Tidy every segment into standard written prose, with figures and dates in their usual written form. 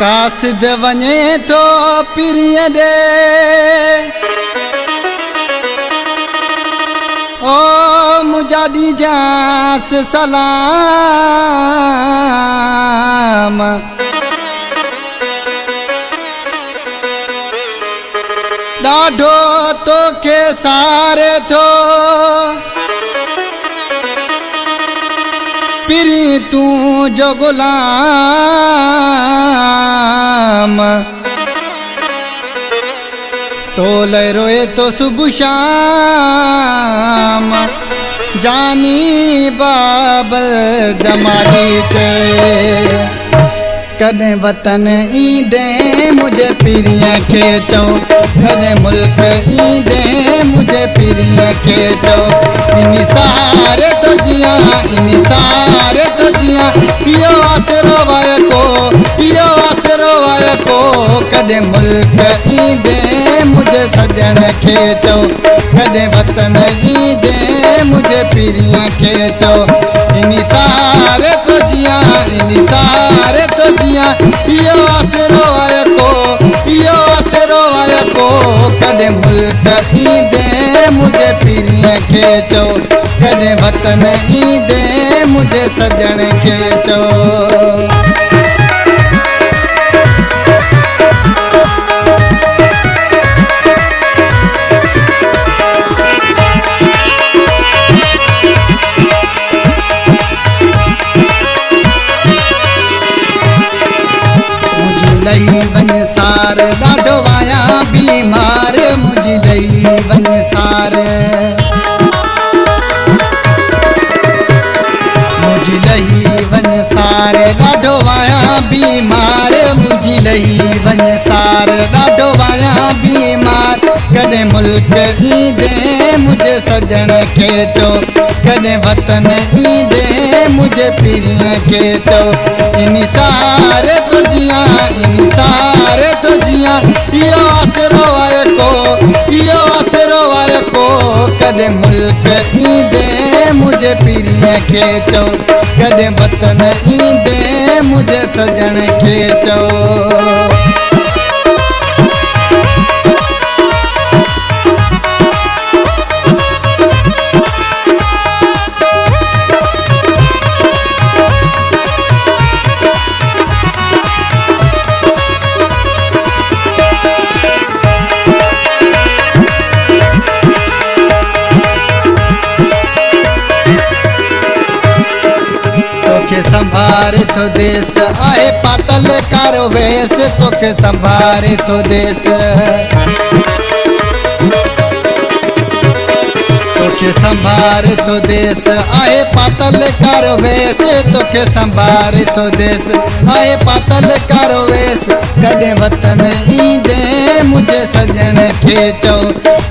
कासिद वञे तो पिरीअ ॾे ओ मुंहिंजा ॾीजांसि सलाम ॾाढो तोखे सारे थो पिरी तूं जो गुलाम तोले रोए तो सुबह शाम जानी बाबल जमाली चे कदे वतन ईंदे मुझे पिरिया के चो कदे मुल्क ईंदे मुझे पिरिया के चो इनी सारे तो जिया इनी सारे तो जिया यो आसरो वाय को कदे मुल्क ईंदे मुझे सजन के चो कदे वतन ईंदे मुझे पिरिया के चो इनी सारे तो जिया इनी सारे तो जिया यो आसरो वाय को कदे मुल्क ईंदे मुझे पिरिया के चो कदे वतन ईंदे मुझे सजन के चो लई वन सार ॾाढो आया बीमार मुझी लई वन सार मुझी लई वन सार ॾाढो आया बीमार मुझी लई वन सार ॾाढो आया बीमार कदे मुल्क ईंदे मुझे सजन के चो कदे वतन ईंदे मुझे पिरिया के चो इनी सारे तो जिया इनी सारे तो जिया यो आसरो वाय को कदे मुल्क ईंदे मुझे पिरिया के चो कदे वतन ईंदे मुझे सजन के चो संभारे तो देश आए पातल कारो वेश तोखे संभारे तो देश तोखे संभारे तो देश आए पातल कारो वेश तोखे संभारे तो देश आए पातल कारो वेश कदे वतन ईंदे मुझे सजन के चो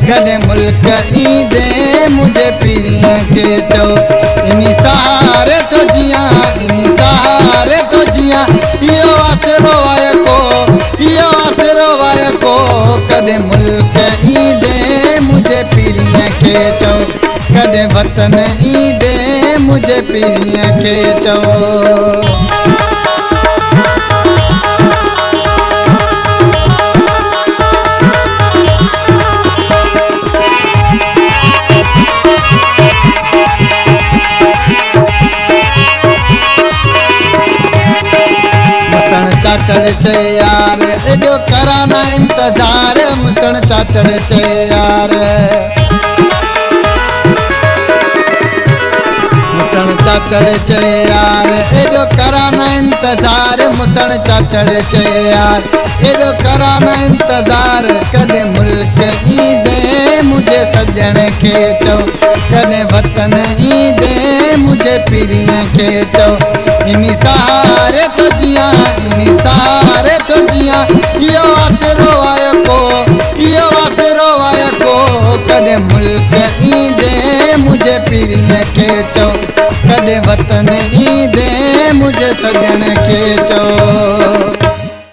कदे मुल्क ईंदे मुझे पिरिया के चो इनी सारे तो जिया इनी सारे तो जिया यो आसरो वाय को कदे मुल्क ईंदे मुझे पिरिया के चो कदे वतन ईंदे मुझे पिरिया के चो चाचड़ चे यार एडो कराना इंतजार मुस्तन चाचड़ चे यार मुस्तन चाचड़ चे यार एडो कराना इंतजार मुस्तन चाचड़ चे यार एडो कराना इंतजार कदे मुल्क ईंदे मुझे सजन के चो कदे वतन ईंदे मुझे पिरिया के चो इनी सारे तो जिया इनी सारे तो जिया यो आसरो वाय को कदे मुल्क ईंदे मुझे पिरिया के चो कदे वतन ईंदे मुझे सजन के चो